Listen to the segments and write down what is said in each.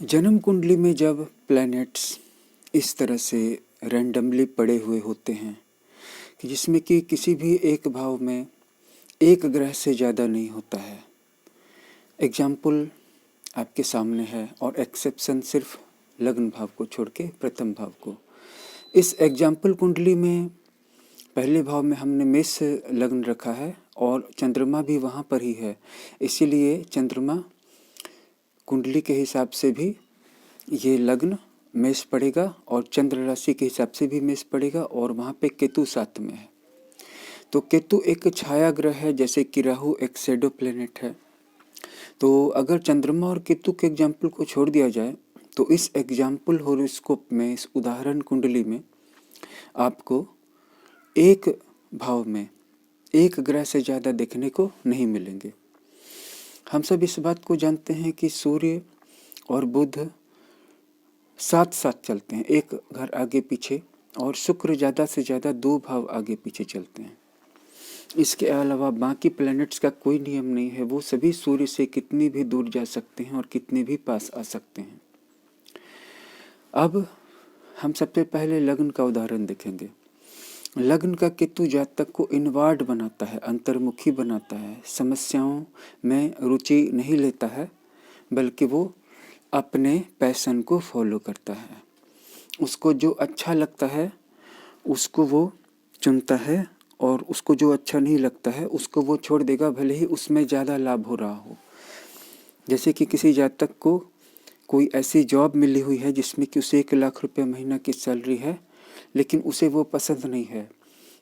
जन्म कुंडली में जब प्लैनेट्स इस तरह से रैंडमली पड़े हुए होते हैं कि जिसमें कि किसी भी एक भाव में एक ग्रह से ज़्यादा नहीं होता है। एग्जाम्पल आपके सामने है और एक्सेप्शन सिर्फ लग्न भाव को छोड़ के प्रथम भाव को। इस एग्जाम्पल कुंडली में पहले भाव में हमने मेष लग्न रखा है और चंद्रमा भी वहाँ पर ही है, इसीलिए चंद्रमा कुंडली के हिसाब से भी ये लग्न मेष पड़ेगा और चंद्र राशि के हिसाब से भी मेष पड़ेगा और वहाँ पे केतु साथ में है। तो केतु एक छाया ग्रह है, जैसे कि राहु एक शैडो प्लेनेट है। तो अगर चंद्रमा और केतु के एग्जाम्पल को छोड़ दिया जाए तो इस एग्जाम्पल होरोस्कोप में, इस उदाहरण कुंडली में आपको एक भाव में एक ग्रह से ज़्यादा देखने को नहीं मिलेंगे। हम सब इस बात को जानते हैं कि सूर्य और बुध साथ साथ चलते हैं, एक घर आगे पीछे, और शुक्र ज़्यादा से ज़्यादा दो भाव आगे पीछे चलते हैं। इसके अलावा बाकी प्लैनेट्स का कोई नियम नहीं है, वो सभी सूर्य से कितनी भी दूर जा सकते हैं और कितने भी पास आ सकते हैं। अब हम सबसे पहले लग्न का उदाहरण देखेंगे। लग्न का केतु जातक को इनवर्ड बनाता है, अंतर्मुखी बनाता है, समस्याओं में रुचि नहीं लेता है, बल्कि वो अपने पैशन को फॉलो करता है। उसको जो अच्छा लगता है उसको वो चुनता है और उसको जो अच्छा नहीं लगता है उसको वो छोड़ देगा, भले ही उसमें ज़्यादा लाभ हो रहा हो। जैसे कि किसी जातक को कोई ऐसी जॉब मिली हुई है जिसमें कि उसे 1 लाख रुपये महीना की सैलरी है, लेकिन उसे वो पसंद नहीं है,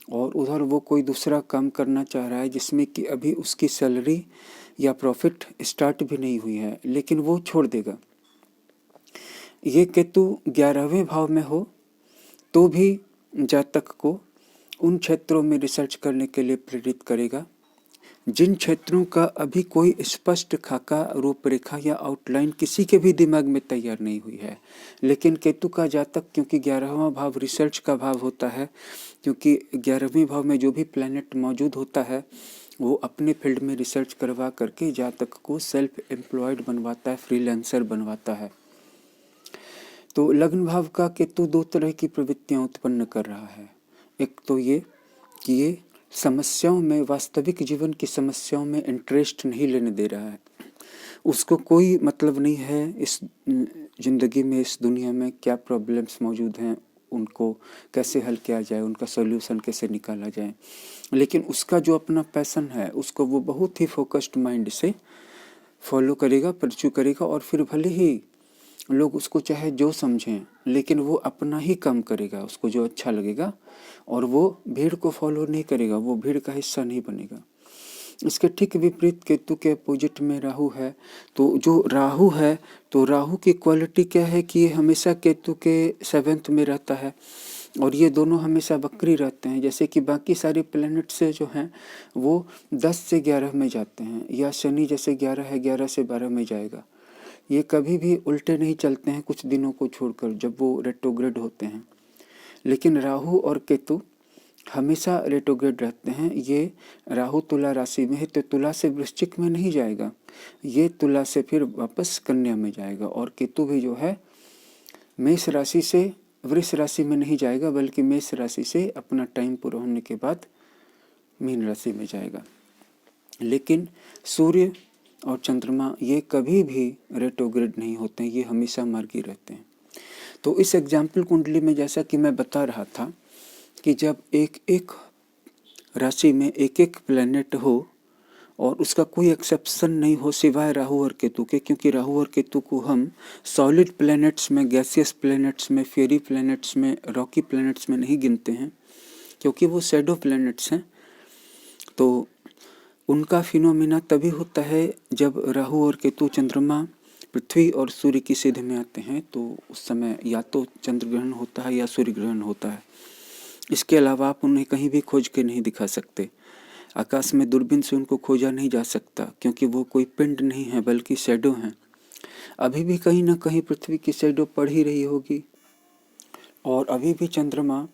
और उधर वो कोई दूसरा काम करना चाह रहा है जिसमें कि अभी उसकी सैलरी या प्रॉफिट स्टार्ट भी नहीं हुई है, लेकिन वो छोड़ देगा। ये केतु 11वें भाव में हो तो भी जातक को उन क्षेत्रों में रिसर्च करने के लिए प्रेरित करेगा जिन क्षेत्रों का अभी कोई स्पष्ट खाका, रूपरेखा या आउटलाइन किसी के भी दिमाग में तैयार नहीं हुई है। लेकिन केतु का जातक, क्योंकि 11वां भाव रिसर्च का भाव होता है, क्योंकि 11वें भाव में जो भी प्लैनेट मौजूद होता है वो अपने फील्ड में रिसर्च करवा करके जातक को सेल्फ एम्प्लॉयड बनवाता है, फ्रीलांसर बनवाता है। तो लग्न भाव का केतु 2 तरह की प्रवृत्तियां उत्पन्न कर रहा है। एक तो ये कि ये समस्याओं में, वास्तविक जीवन की समस्याओं में इंटरेस्ट नहीं लेने दे रहा है। उसको कोई मतलब नहीं है इस ज़िंदगी में, इस दुनिया में क्या प्रॉब्लम्स मौजूद हैं, उनको कैसे हल किया जाए, उनका सॉल्यूशन कैसे निकाला जाए। लेकिन उसका जो अपना पैशन है उसको वो बहुत ही फोकस्ड माइंड से फॉलो करेगा, परस्यू करेगा, और फिर भले ही लोग उसको चाहे जो समझें, लेकिन वो अपना ही काम करेगा, उसको जो अच्छा लगेगा, और वो भीड़ को फॉलो नहीं करेगा, वो भीड़ का हिस्सा नहीं बनेगा। इसके ठीक विपरीत केतु के अपोजिट में राहु है। तो जो राहु है, तो राहु की क्वालिटी क्या है कि ये हमेशा केतु के 7th में रहता है और ये दोनों हमेशा वक्री रहते हैं। जैसे कि बाकी सारे प्लैनेट से जो हैं वो 10 से 11 में जाते हैं, या शनि जैसे 11 है 11 से 12 में जाएगा। ये कभी भी उल्टे नहीं चलते हैं कुछ दिनों को छोड़कर जब वो रेट्रोग्रेड होते हैं। लेकिन राहु और केतु हमेशा रेट्रोग्रेड रहते हैं। ये राहु तुला राशि में है तो तुला से वृश्चिक में नहीं जाएगा, ये तुला से फिर वापस कन्या में जाएगा, और केतु भी जो है मेष राशि से वृष राशि में नहीं जाएगा, बल्कि मेष राशि से अपना टाइम पूरा होने के बाद मीन राशि में जाएगा। लेकिन सूर्य और चंद्रमा ये कभी भी रेट्रोग्रेड नहीं होते हैं, ये हमेशा मार्गी रहते हैं। तो इस एग्जाम्पल कुंडली में जैसा कि मैं बता रहा था कि जब एक एक राशि में एक एक प्लैनेट हो और उसका कोई एक्सेप्शन नहीं हो सिवाय राहु और केतु के, क्योंकि राहु और केतु को हम सॉलिड प्लैनेट्स में, गैसियस प्लैनेट्स में, फेरी प्लैनेट्स में, रॉकी प्लैनेट्स में नहीं गिनते हैं, क्योंकि वो शैडो प्लैनेट्स हैं। तो उनका फिनोमिना तभी होता है जब राहु और केतु चंद्रमा पृथ्वी और सूर्य की सीध में आते हैं, तो उस समय या तो चंद्र ग्रहण होता है या सूर्य ग्रहण होता है। इसके अलावा आप उन्हें कहीं भी खोज के नहीं दिखा सकते, आकाश में दूरबीन से उनको खोजा नहीं जा सकता, क्योंकि वो कोई पिंड नहीं है बल्कि शैडो हैं। अभी भी कहीं ना कहीं पृथ्वी की शैडो पड़ ही रही होगी, और अभी भी चंद्रमा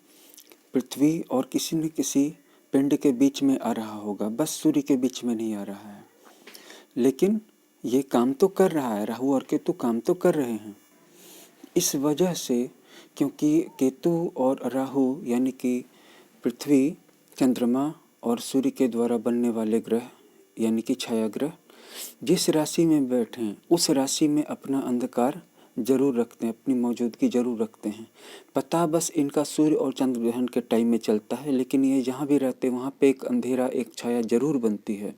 पृथ्वी और किसी न किसी पिंड के बीच में आ रहा होगा, बस सूर्य के बीच में नहीं आ रहा है। लेकिन ये काम तो कर रहा है, राहु और केतु काम तो कर रहे हैं। इस वजह से, क्योंकि केतु और राहु यानी कि पृथ्वी, चंद्रमा और सूर्य के द्वारा बनने वाले ग्रह यानी कि छाया ग्रह जिस राशि में बैठे हैं उस राशि में अपना अंधकार जरूर रखते हैं, अपनी मौजूदगी जरूर रखते हैं। पता बस इनका सूर्य और चंद्र ग्रहण के टाइम में चलता है, लेकिन ये जहाँ भी रहते हैं वहाँ पे एक अंधेरा, एक छाया जरूर बनती है।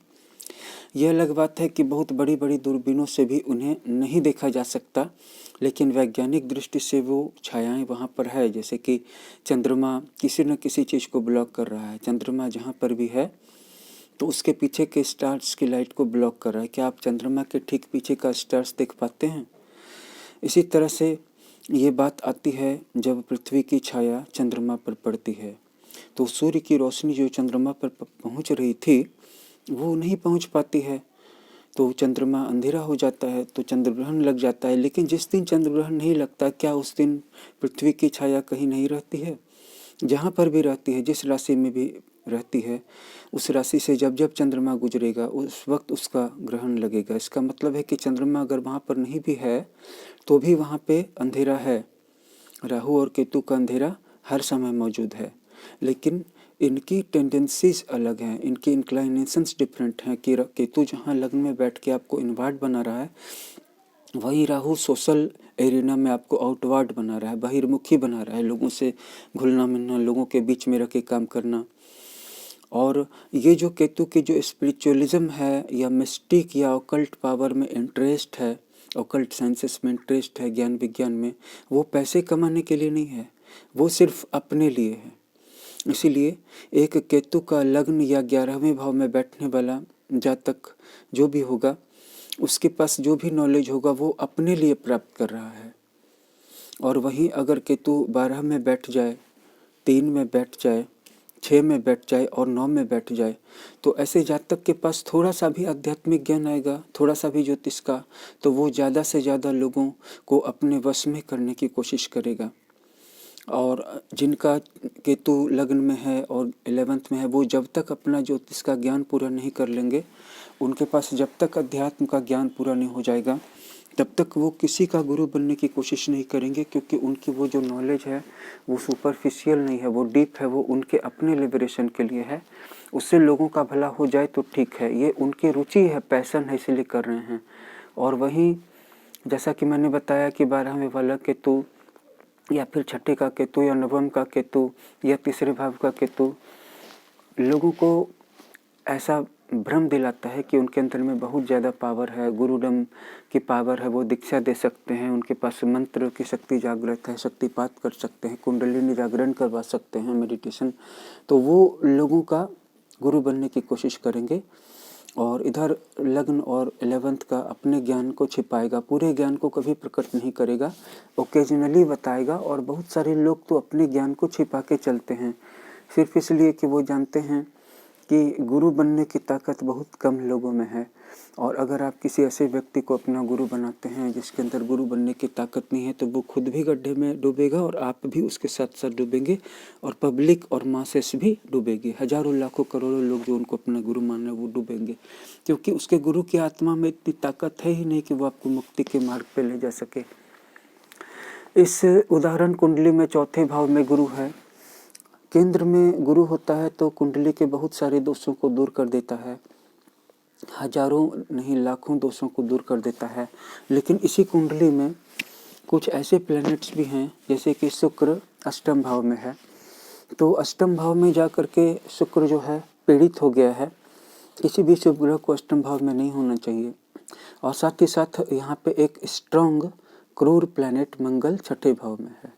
यह अलग बात है कि बहुत बड़ी बड़ी दूरबीनों से भी उन्हें नहीं देखा जा सकता, लेकिन वैज्ञानिक दृष्टि से वो छायाएं वहाँ पर है। जैसे कि चंद्रमा किसी न किसी चीज़ को ब्लॉक कर रहा है, चंद्रमा जहाँ पर भी है तो उसके पीछे के स्टार्स की लाइट को ब्लॉक कर रहा है। क्या आप चंद्रमा के ठीक पीछे का स्टार्स देख पाते हैं? इसी तरह से ये बात आती है जब पृथ्वी की छाया चंद्रमा पर पड़ती है तो सूर्य की रोशनी जो चंद्रमा पर पहुंच रही थी वो नहीं पहुंच पाती है, तो चंद्रमा अंधेरा हो जाता है, तो चंद्र ग्रहण लग जाता है। लेकिन जिस दिन चंद्र ग्रहण नहीं लगता, क्या उस दिन पृथ्वी की छाया कहीं नहीं रहती है? जहाँ पर भी रहती है, जिस राशि में भी रहती है, उस राशि से जब जब चंद्रमा गुजरेगा उस वक्त उसका ग्रहण लगेगा। इसका मतलब है कि चंद्रमा अगर वहाँ पर नहीं भी है तो भी वहाँ पे अंधेरा है। राहु और केतु का अंधेरा हर समय मौजूद है, लेकिन इनकी टेंडेंसीज अलग हैं, इनकी इंक्लाइनेशंस डिफरेंट हैं। कि केतु जहाँ लग्न में बैठ के आपको इनवर्ट बना रहा है, वही राहु सोशल एरिना में आपको आउटवर्ड बना रहा है, बहिर्मुखी बना रहा है, लोगों से घुलना मिलना, लोगों के बीच में रह के काम करना। और ये जो केतु की जो स्पिरिचुअलिज्म है या मिस्टिक या ऑकल्ट पावर में इंटरेस्ट है, ऑकल्ट साइंसेस में इंटरेस्ट है, ज्ञान विज्ञान में, वो पैसे कमाने के लिए नहीं है, वो सिर्फ अपने लिए है। इसीलिए एक केतु का लग्न या 11वें भाव में बैठने वाला जातक जो भी होगा, उसके पास जो भी नॉलेज होगा वो अपने लिए प्राप्त कर रहा है। और वहीं अगर केतु 12 में बैठ जाए, 3 में बैठ जाए, 6 में बैठ जाए और 9 में बैठ जाए, तो ऐसे जातक के पास थोड़ा सा भी आध्यात्मिक ज्ञान आएगा, थोड़ा सा भी ज्योतिष का, तो वो ज़्यादा से ज़्यादा लोगों को अपने वश में करने की कोशिश करेगा। और जिनका केतु लग्न में है और 11th में है, वो जब तक अपना ज्योतिष का ज्ञान पूरा नहीं कर लेंगे, उनके पास जब तक अध्यात्म का ज्ञान पूरा नहीं हो जाएगा, तब तक वो किसी का गुरु बनने की कोशिश नहीं करेंगे। क्योंकि उनकी वो जो नॉलेज है वो सुपरफिशियल नहीं है, वो डीप है, वो उनके अपने लिबरेशन के लिए है। उससे लोगों का भला हो जाए तो ठीक है, ये उनकी रुचि है, पैशन है, इसीलिए कर रहे हैं। और वहीं जैसा कि मैंने बताया कि 12वें वाला केतु या फिर छठे का केतु या नवम का केतु या तीसरे भाव का केतु लोगों को ऐसा भ्रम दिलाता है कि उनके अंदर में बहुत ज़्यादा पावर है, गुरुडम की पावर है, वो दीक्षा दे सकते हैं, उनके पास मंत्र की शक्ति जागृत है, शक्तिपात कर सकते हैं, कुंडलिनी जागरण करवा सकते हैं, मेडिटेशन। तो वो लोगों का गुरु बनने की कोशिश करेंगे। और इधर लग्न और 11th का अपने ज्ञान को छिपाएगा, पूरे ज्ञान को कभी प्रकट नहीं करेगा, ओकेजनली बताएगा। और बहुत सारे लोग तो अपने ज्ञान को छिपा के चलते हैं सिर्फ इसलिए कि वो जानते हैं कि गुरु बनने की ताकत बहुत कम लोगों में है। और अगर आप किसी ऐसे व्यक्ति को अपना गुरु बनाते हैं जिसके अंदर गुरु बनने की ताकत नहीं है, तो वो खुद भी गड्ढे में डूबेगा और आप भी उसके साथ साथ डूबेंगे और पब्लिक और मासेस भी डूबेगी। हजारों लाखों करोड़ों लोग जो उनको अपना गुरु मान रहे हैं वो डूबेंगे, क्योंकि उसके गुरु की आत्मा में इतनी ताकत है ही नहीं कि वो आपको मुक्ति के मार्ग पर ले जा सके। इस उदाहरण कुंडली में चौथे भाव में गुरु है, केंद्र में गुरु होता है तो कुंडली के बहुत सारे दोषों को दूर कर देता है, हजारों नहीं लाखों दोषों को दूर कर देता है। लेकिन इसी कुंडली में कुछ ऐसे प्लैनेट्स भी हैं, जैसे कि शुक्र अष्टम भाव में है, तो अष्टम भाव में जा कर के शुक्र जो है पीड़ित हो गया है। किसी भी शुभ ग्रह को अष्टम भाव में नहीं होना चाहिए। और साथ ही साथ यहाँ पे एक स्ट्रॉन्ग क्रूर प्लैनेट मंगल छठे भाव में है,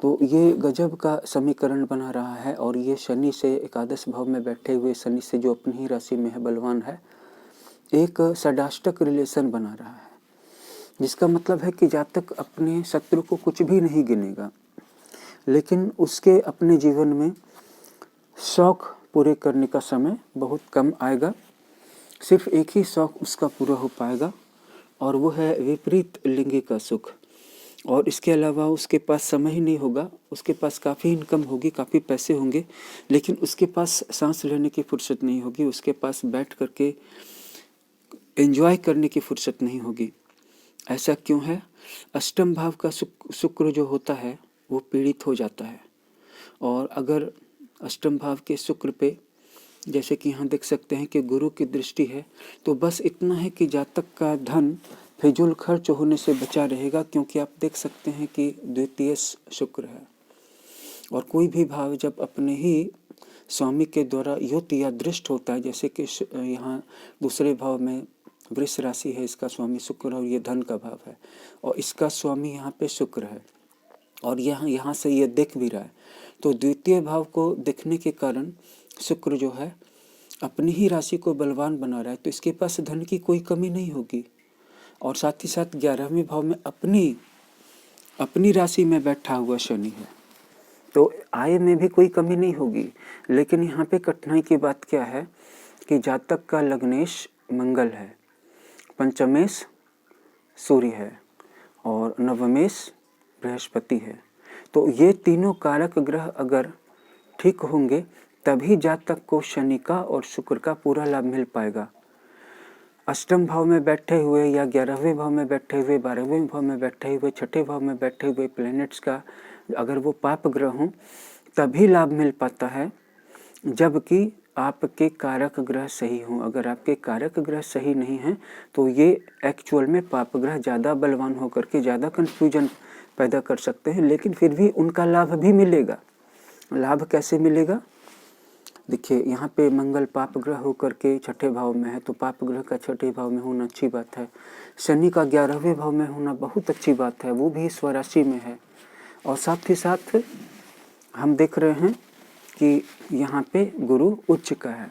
तो ये गजब का समीकरण बना रहा है। और ये शनि से एकादश भाव में बैठे हुए शनि से जो अपनी ही राशि में है, बलवान है, एक षडाष्टक रिलेशन बना रहा है, जिसका मतलब है कि जातक अपने शत्रु को कुछ भी नहीं गिनेगा, लेकिन उसके अपने जीवन में शौक पूरे करने का समय बहुत कम आएगा। सिर्फ एक ही शौक उसका पूरा हो पाएगा और वो है विपरीत लिंगी का सुख। और इसके अलावा उसके पास समय ही नहीं होगा, उसके पास काफ़ी इनकम होगी, काफ़ी पैसे होंगे, लेकिन उसके पास सांस लेने की फुर्सत नहीं होगी, उसके पास बैठ करके एंजॉय करने की फुर्सत नहीं होगी। ऐसा क्यों है? अष्टम भाव का शुक्र जो होता है वो पीड़ित हो जाता है। और अगर अष्टम भाव के शुक्र पे जैसे कि यहाँ देख सकते हैं कि गुरु की दृष्टि है, तो बस इतना है कि जातक का धन फिजूल खर्च होने से बचा रहेगा, क्योंकि आप देख सकते हैं कि द्वितीय शुक्र है। और कोई भी भाव जब अपने ही स्वामी के द्वारा युत या दृष्ट होता है, जैसे कि यहाँ दूसरे भाव में वृष राशि है, इसका स्वामी शुक्र और ये धन का भाव है, और इसका स्वामी यहाँ पे शुक्र है, और यहाँ से ये देख भी रहा है। तो द्वितीय भाव को देखने के कारण शुक्र जो है अपनी ही राशि को बलवान बना रहा है, तो इसके पास धन की कोई कमी नहीं होगी। और साथ ही साथ 11वें भाव में अपनी राशि में बैठा हुआ शनि है, तो आय में भी कोई कमी नहीं होगी। लेकिन यहाँ पे कठिनाई की बात क्या है कि जातक का लग्नेश मंगल है, पंचमेश सूर्य है और नवमेश बृहस्पति है। तो ये तीनों कारक ग्रह अगर ठीक होंगे तभी जातक को शनि का और शुक्र का पूरा लाभ मिल पाएगा। अष्टम भाव में बैठे हुए या 11वें भाव में बैठे हुए, 12वें भाव में बैठे हुए, छठे भाव में बैठे हुए प्लैनेट्स का अगर वो पाप ग्रह हों तभी लाभ मिल पाता है, जबकि आपके कारक ग्रह सही हों। अगर आपके कारक ग्रह सही नहीं हैं तो ये एक्चुअल में पाप ग्रह ज़्यादा बलवान होकर के ज़्यादा कन्फ्यूजन पैदा कर सकते हैं, लेकिन फिर भी उनका लाभ भी मिलेगा। लाभ कैसे मिलेगा? देखिए, यहाँ पे मंगल पाप ग्रह होकर के छठे भाव में है, तो पाप ग्रह का छठे भाव में होना अच्छी बात है। शनि का 11वें भाव में होना बहुत अच्छी बात है, वो भी स्वराशि में है। और साथ ही साथ हम देख रहे हैं कि यहाँ पे गुरु उच्च का है,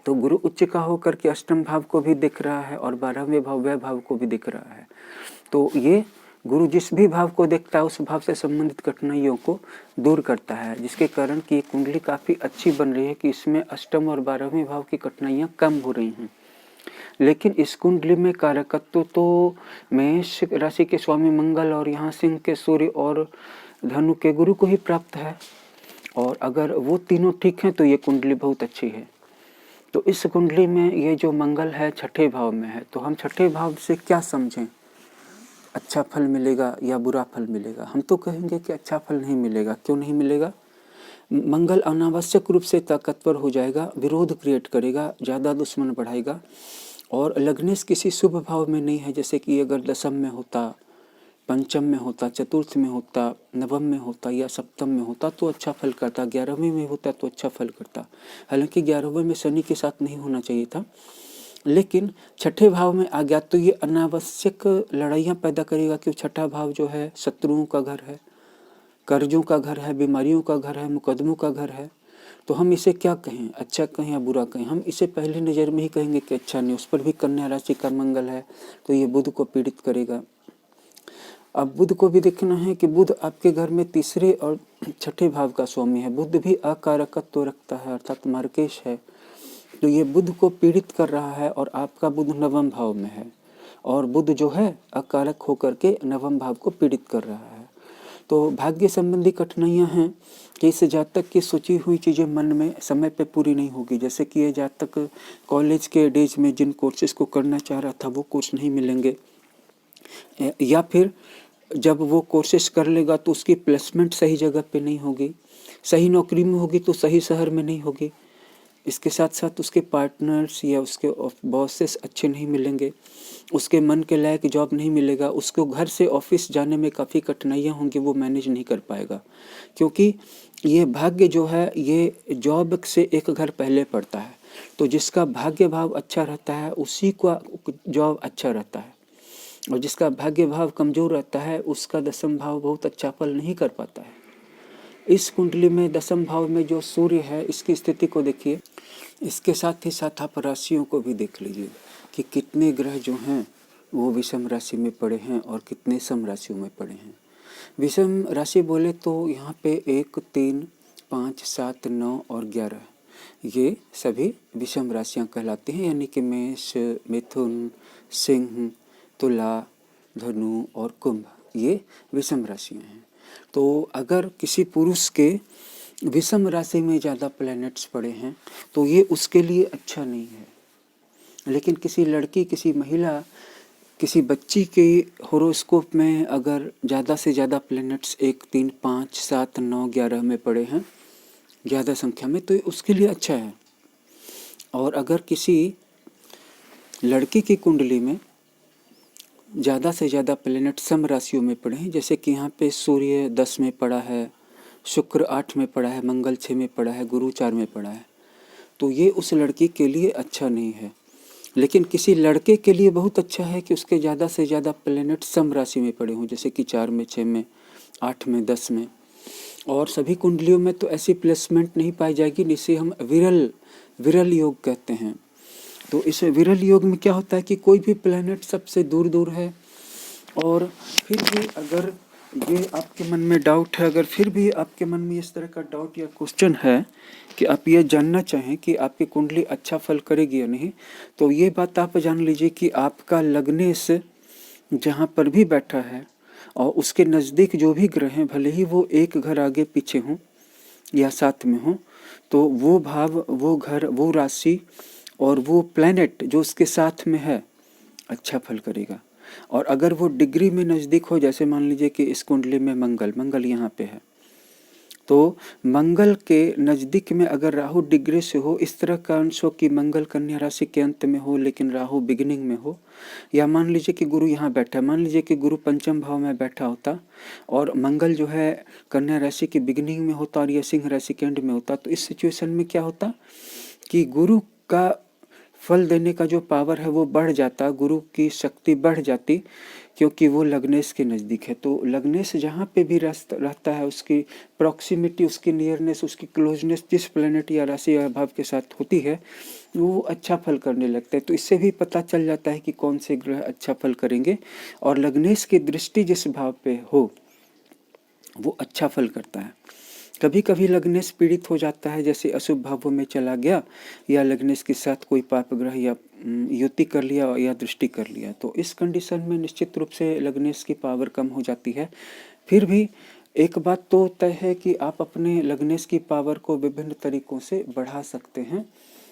तो गुरु उच्च का होकर के अष्टम भाव को भी दिख रहा है और 12वें भाव व्यय भाव को भी दिख रहा है। तो ये गुरु जिस भी भाव को देखता है उस भाव से संबंधित कठिनाइयों को दूर करता है, जिसके कारण कि ये कुंडली काफ़ी अच्छी बन रही है कि इसमें अष्टम और 12वें भाव की कठिनाइयाँ कम हो रही हैं। लेकिन इस कुंडली में कारकत्व तो मेष राशि के स्वामी मंगल और यहाँ सिंह के सूर्य और धनु के गुरु को ही प्राप्त है, और अगर वो तीनों ठीक हैं तो ये कुंडली बहुत अच्छी है। तो इस कुंडली में ये जो मंगल है छठे भाव में है, तो हम छठे भाव से क्या समझें? अच्छा फल मिलेगा या बुरा फल मिलेगा? हम तो कहेंगे कि अच्छा फल नहीं मिलेगा। क्यों नहीं मिलेगा? मंगल अनावश्यक रूप से ताकतवर हो जाएगा, विरोध क्रिएट करेगा, ज़्यादा दुश्मन बढ़ाएगा, और लग्नेश किसी शुभ भाव में नहीं है। जैसे कि अगर दशम में होता, पंचम में होता, चतुर्थ में होता, नवम में होता या सप्तम में होता तो अच्छा फल करता, 11वें में होता तो अच्छा फल करता। हालांकि 11वें में शनि के साथ नहीं होना चाहिए था, लेकिन छठे भाव में आ गया तो ये अनावश्यक लड़ाइयाँ पैदा करेगा, क्यों? छठा भाव जो है शत्रुओं का घर है, कर्जों का घर है, बीमारियों का घर है, मुकदमों का घर है। तो हम इसे क्या कहें, अच्छा कहें या बुरा कहें? हम इसे पहली नज़र में ही कहेंगे कि अच्छा नहीं। उस पर भी कन्या राशि का मंगल है, तो ये बुध को पीड़ित करेगा। अब बुध को भी देखना है कि बुध आपके घर में तीसरे और छठे भाव का स्वामी है। बुध भी अकारकत्व रखता है, अर्थात मार्केश है, तो ये बुध को पीड़ित कर रहा है, और आपका बुध नवम भाव में है, और बुध जो है अकारक होकर के नवम भाव को पीड़ित कर रहा है। तो भाग्य संबंधी कठिनाइयाँ हैं कि इस जातक की सोची हुई चीज़ें मन में समय पे पूरी नहीं होगी। जैसे कि ये जातक कॉलेज के डेज में जिन कोर्सेज को करना चाह रहा था वो कोर्स नहीं मिलेंगे, या फिर जब वो कोर्सेज कर लेगा तो उसकी प्लेसमेंट सही जगह पे नहीं होगी, सही नौकरी में होगी तो सही शहर में नहीं होगी। इसके साथ साथ उसके पार्टनर्स या उसके बॉसेस अच्छे नहीं मिलेंगे, उसके मन के लायक जॉब नहीं मिलेगा, उसको घर से ऑफिस जाने में काफ़ी कठिनाइयाँ होंगी, वो मैनेज नहीं कर पाएगा, क्योंकि ये भाग्य जो है ये जॉब से एक घर पहले पड़ता है। तो जिसका भाग्य भाव अच्छा रहता है उसी का जॉब अच्छा रहता है, और जिसका भाग्य भाव कमज़ोर रहता है उसका दशम भाव बहुत अच्छा फल नहीं कर पाता है। इस कुंडली में दशम भाव में जो सूर्य है इसकी स्थिति को देखिए, इसके साथ ही साथ आप राशियों को भी देख लीजिए कि कितने ग्रह जो हैं वो विषम राशि में पड़े हैं और कितने सम राशियों में पड़े हैं। विषम राशि बोले तो यहाँ पे 1, 3, 5, 7, 9 और 11 ये सभी विषम राशियाँ कहलाती हैं, यानी कि मेष, मिथुन, सिंह, तुला, धनु और कुंभ ये विषम राशियाँ हैं। तो अगर किसी पुरुष के विषम राशि में ज़्यादा प्लैनेट्स पड़े हैं तो ये उसके लिए अच्छा नहीं है। लेकिन किसी लड़की, किसी महिला, किसी बच्ची के होरोस्कोप में अगर ज़्यादा से ज़्यादा प्लैनेट्स 1, 3, 5, 7, 9, 11 में पड़े हैं ज़्यादा संख्या में, तो उसके लिए अच्छा है। और अगर किसी लड़की की कुंडली में ज़्यादा से ज़्यादा प्लैनेट सम राशियों में पड़े हैं, जैसे कि यहाँ पे सूर्य 10 में पड़ा है, शुक्र 8 में पड़ा है, मंगल 6 में पड़ा है, गुरु 4 में पड़ा है, तो ये उस लड़की के लिए अच्छा नहीं है। लेकिन किसी लड़के के लिए बहुत अच्छा है कि उसके ज़्यादा से ज़्यादा प्लैनेट सम राशि में पड़े हों, जैसे कि 4 में, 6 में, 8 में, 10 में। और सभी कुंडलियों में तो ऐसी प्लेसमेंट नहीं पाई जाएगी, जिसे हम विरल योग कहते हैं। तो इस विरल योग में क्या होता है कि कोई भी प्लैनेट सबसे दूर दूर है, और फिर भी अगर ये आपके मन में डाउट है, अगर फिर भी आपके मन में इस तरह का डाउट या क्वेश्चन है कि आप ये जानना चाहें कि आपकी कुंडली अच्छा फल करेगी या नहीं, तो ये बात आप जान लीजिए कि आपका लग्नेश जहाँ पर भी बैठा है और उसके नज़दीक जो भी ग्रह हैं, भले ही वो एक घर आगे पीछे हों या साथ में हों, तो वो भाव, वो घर, वो राशि और वो प्लैनेट जो उसके साथ में है अच्छा फल करेगा। और अगर वो डिग्री में नज़दीक हो, जैसे मान लीजिए कि इस कुंडली में मंगल यहाँ पे है, तो मंगल के नज़दीक में अगर राहु डिग्री से हो, इस तरह का अंश हो कि मंगल कन्या राशि के अंत में हो लेकिन राहु बिगिनिंग में हो, या मान लीजिए कि गुरु यहाँ बैठा है, मान लीजिए कि गुरु पंचम भाव में बैठा होता और मंगल जो है कन्या राशि की बिगिनिंग में होता और यह सिंह राशि के एंड में होता, तो इस सिचुएशन में क्या होता कि गुरु का फल देने का जो पावर है वो बढ़ जाता, गुरु की शक्ति बढ़ जाती, क्योंकि वो लग्नेश के नज़दीक है। तो लग्नेश जहाँ पे भी रहता है, उसकी प्रॉक्सिमिटी, उसकी नियरनेस, उसकी क्लोजनेस जिस प्लैनेट या राशि या भाव के साथ होती है, वो अच्छा फल करने लगता है। तो इससे भी पता चल जाता है कि कौन से ग्रह अच्छा फल करेंगे, और लग्नेश की दृष्टि जिस भाव पे हो वो अच्छा फल करता है। कभी कभी लग्नेश पीड़ित हो जाता है, जैसे अशुभ भावों में चला गया या लग्नेश के साथ कोई पाप ग्रह या युति कर लिया या दृष्टि कर लिया, तो इस कंडीशन में निश्चित रूप से लग्नेश की पावर कम हो जाती है। फिर भी एक बात तो तय है कि आप अपने लग्नेश की पावर को विभिन्न तरीकों से बढ़ा सकते हैं।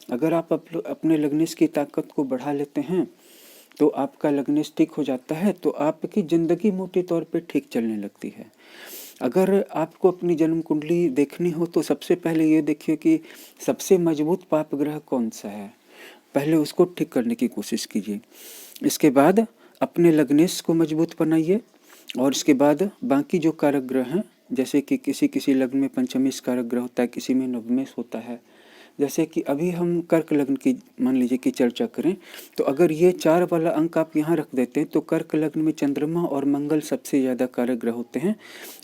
अगर आप अपने लग्नेश की ताकत को बढ़ा लेते हैं तो आपका लग्नेश ठीक हो जाता है, तो आपकी ज़िंदगी मोटे तौर पे ठीक चलने लगती है। अगर आपको अपनी जन्म कुंडली देखनी हो तो सबसे पहले ये देखिए कि सबसे मजबूत पाप ग्रह कौन सा है, पहले उसको ठीक करने की कोशिश कीजिए। इसके बाद अपने लग्नेश को मजबूत बनाइए, और इसके बाद बाकी जो कारक ग्रह हैं, जैसे कि किसी किसी लग्न में पंचमेश कारक ग्रह होता है, किसी में नवमेश होता है। जैसे कि अभी हम कर्क लग्न की मान लीजिए कि चर्चा करें, तो अगर ये 4 वाला अंक आप यहाँ रख देते हैं तो कर्क लग्न में चंद्रमा और मंगल सबसे ज़्यादा कारक ग्रह होते हैं,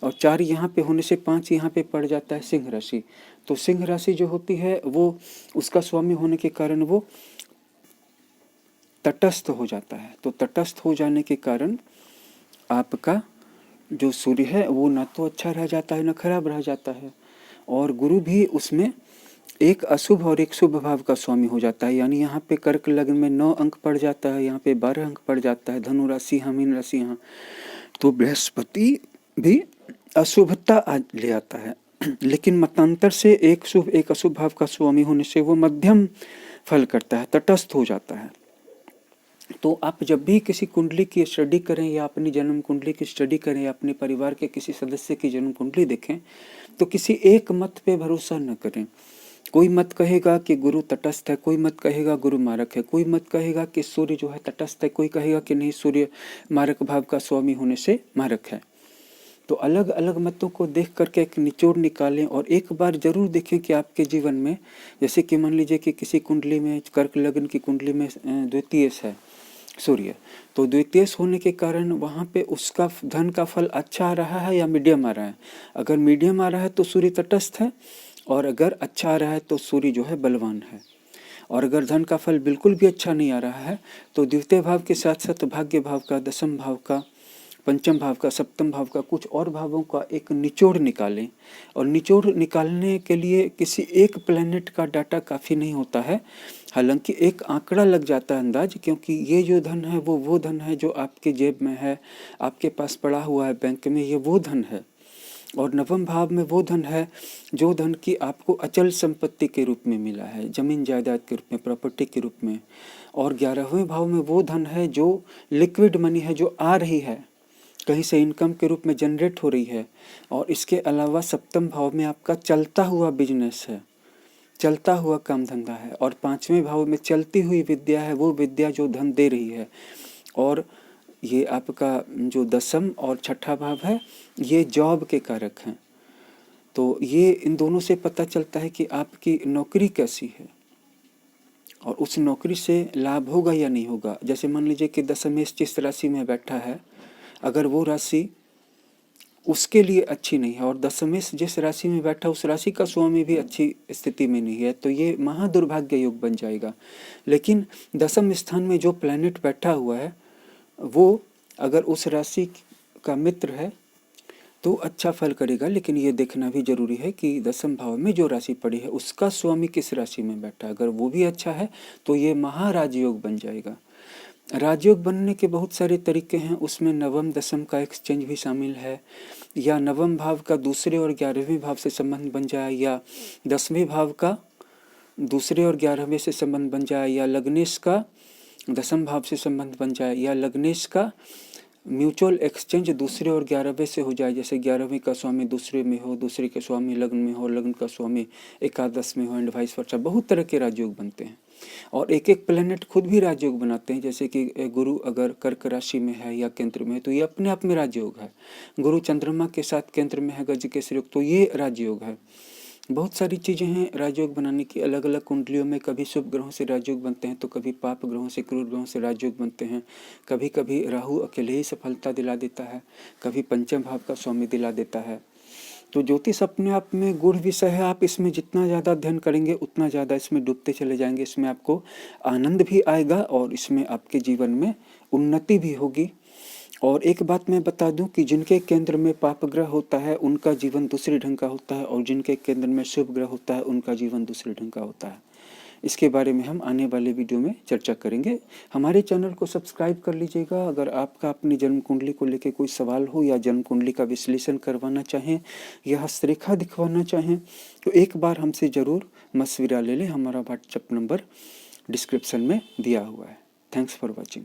और 4 यहाँ पे होने से 5 यहाँ पे पड़ जाता है सिंह राशि। तो सिंह राशि जो होती है वो उसका स्वामी होने के कारण वो तटस्थ हो जाता है। तो तटस्थ हो जाने के कारण आपका जो सूर्य है वो ना तो अच्छा रह जाता है ना खराब रह जाता है, और गुरु भी उसमें एक अशुभ और एक शुभ भाव का स्वामी हो जाता है। यानी यहाँ पे कर्क लग्न में 9 अंक पड़ जाता है, यहाँ पे 12 अंक पड़ जाता है, धनु राशि यहाँ, मीन राशि यहाँ, तो बृहस्पति भी अशुभता ले आता है। लेकिन मतांतर से एक शुभ एक अशुभ भाव का स्वामी होने से वो मध्यम फल करता है, तटस्थ हो जाता है। तो आप जब भी किसी कुंडली की स्टडी करें या अपनी जन्म कुंडली की स्टडी करें या अपने परिवार के किसी सदस्य की जन्म कुंडली देखें, तो किसी एक मत पे भरोसा न करें। कोई मत कहेगा कि गुरु तटस्थ है, कोई मत कहेगा गुरु मारक है, कोई मत कहेगा कि सूर्य जो है तटस्थ है, कोई कहेगा कि नहीं सूर्य मारक भाव का स्वामी होने से मारक है। तो अलग अलग मतों को देख करके एक निचोड़ निकालें, और एक बार जरूर देखें कि आपके जीवन में, जैसे कि मान लीजिए कि किसी कुंडली में, कर्क लग्न की कुंडली में द्वितीयेश है सूर्य, तो द्वितीयेश होने के कारण वहाँ पे उसका धन का फल अच्छा आ रहा है या मीडियम आ रहा है। अगर मीडियम आ रहा है तो सूर्य तटस्थ है, और अगर अच्छा आ रहा है तो सूर्य जो है बलवान है। और अगर धन का फल बिल्कुल भी अच्छा नहीं आ रहा है तो द्वितीय भाव के साथ साथ भाग्य भाव का, दशम भाव का, पंचम भाव का, सप्तम भाव का, कुछ और भावों का एक निचोड़ निकालें। और निचोड़ निकालने के लिए किसी एक प्लैनेट का डाटा काफ़ी नहीं होता है, हालांकि एक आंकड़ा लग जाता है अंदाज, क्योंकि ये जो धन है वो धन है जो आपके जेब में है, आपके पास पड़ा हुआ है बैंक में, ये वो धन है। और नवम भाव में वो धन है जो धन की आपको अचल संपत्ति के रूप में मिला है, जमीन जायदाद के रूप में, प्रॉपर्टी के रूप में। और 11वें भाव में वो धन है जो लिक्विड मनी है, जो आ रही है, कहीं से इनकम के रूप में जनरेट हो रही है। और इसके अलावा 7वें भाव में आपका चलता हुआ बिजनेस है, चलता हुआ काम धंधा है। और 5वें भाव में चलती हुई विद्या है, वो विद्या जो धन दे रही है। और ये आपका जो 10th और 6ठा भाव है, ये जॉब के कारक हैं। तो ये इन दोनों से पता चलता है कि आपकी नौकरी कैसी है और उस नौकरी से लाभ होगा या नहीं होगा। जैसे मान लीजिए कि दशमेश जिस राशि में बैठा है, अगर वो राशि उसके लिए अच्छी नहीं है और दशमेश जिस राशि में बैठा उस राशि का स्वामी भी अच्छी स्थिति में नहीं है, तो ये महादुर्भाग्य योग बन जाएगा। लेकिन 10th स्थान में जो प्लैनेट बैठा हुआ है वो अगर उस राशि का मित्र है तो अच्छा फल करेगा। लेकिन ये देखना भी जरूरी है कि 10th भाव में जो राशि पड़ी है उसका स्वामी किस राशि में बैठा है। अगर वो भी अच्छा है तो ये महाराजयोग बन जाएगा। राजयोग बनने के बहुत सारे तरीके हैं, उसमें 9th 10th का एक्सचेंज भी शामिल है, या 9वें भाव का दूसरे और 11वें भाव से संबंध बन जाए, या 10वें भाव का दूसरे और 11वें से संबंध बन जाए, या लग्नेश का 10th भाव से संबंध बन जाए, या लग्नेश का म्यूचुअल एक्सचेंज दूसरे और 11वें से हो जाए। जैसे 11वें का स्वामी दूसरे में हो, दूसरे के स्वामी लग्न में हो, लग्न का स्वामी एकादश में हो, एंड वाइस वर्सा। बहुत तरह के राजयोग बनते हैं और एक एक प्लेनेट खुद भी राजयोग बनाते हैं। जैसे कि गुरु अगर कर्क राशि में है या केंद्र में है तो ये अपने आप में राजयोग है। गुरु चंद्रमा के साथ केंद्र में है गजकेसरी योग, तो ये राजयोग है। बहुत सारी चीज़ें हैं राजयोग बनाने की। अलग अलग कुंडलियों में कभी शुभ ग्रहों से राजयोग बनते हैं तो कभी पाप ग्रहों से, क्रूर ग्रहों से राजयोग बनते हैं। कभी कभी राहु अकेले ही सफलता दिला देता है, कभी 5th भाव का स्वामी दिला देता है। तो ज्योतिष अपने आप में गूढ़ विषय है। आप इसमें जितना ज़्यादा अध्ययन करेंगे उतना ज़्यादा इसमें डूबते चले जाएंगे। इसमें आपको आनंद भी आएगा और इसमें आपके जीवन में उन्नति भी होगी। और एक बात मैं बता दूं कि जिनके केंद्र में पाप ग्रह होता है उनका जीवन दूसरे ढंग का होता है, और जिनके केंद्र में शुभ ग्रह होता है उनका जीवन दूसरे ढंग का होता है। इसके बारे में हम आने वाले वीडियो में चर्चा करेंगे। हमारे चैनल को सब्सक्राइब कर लीजिएगा। अगर आपका अपनी जन्म कुंडली को लेकर कोई सवाल हो या जन्म कुंडली का विश्लेषण करवाना चाहें या हस्तरेखा दिखवाना चाहें तो एक बार हमसे ज़रूर मशविरा ले लें। हमारा व्हाट्सएप नंबर डिस्क्रिप्शन में दिया हुआ है। Thanks for watching.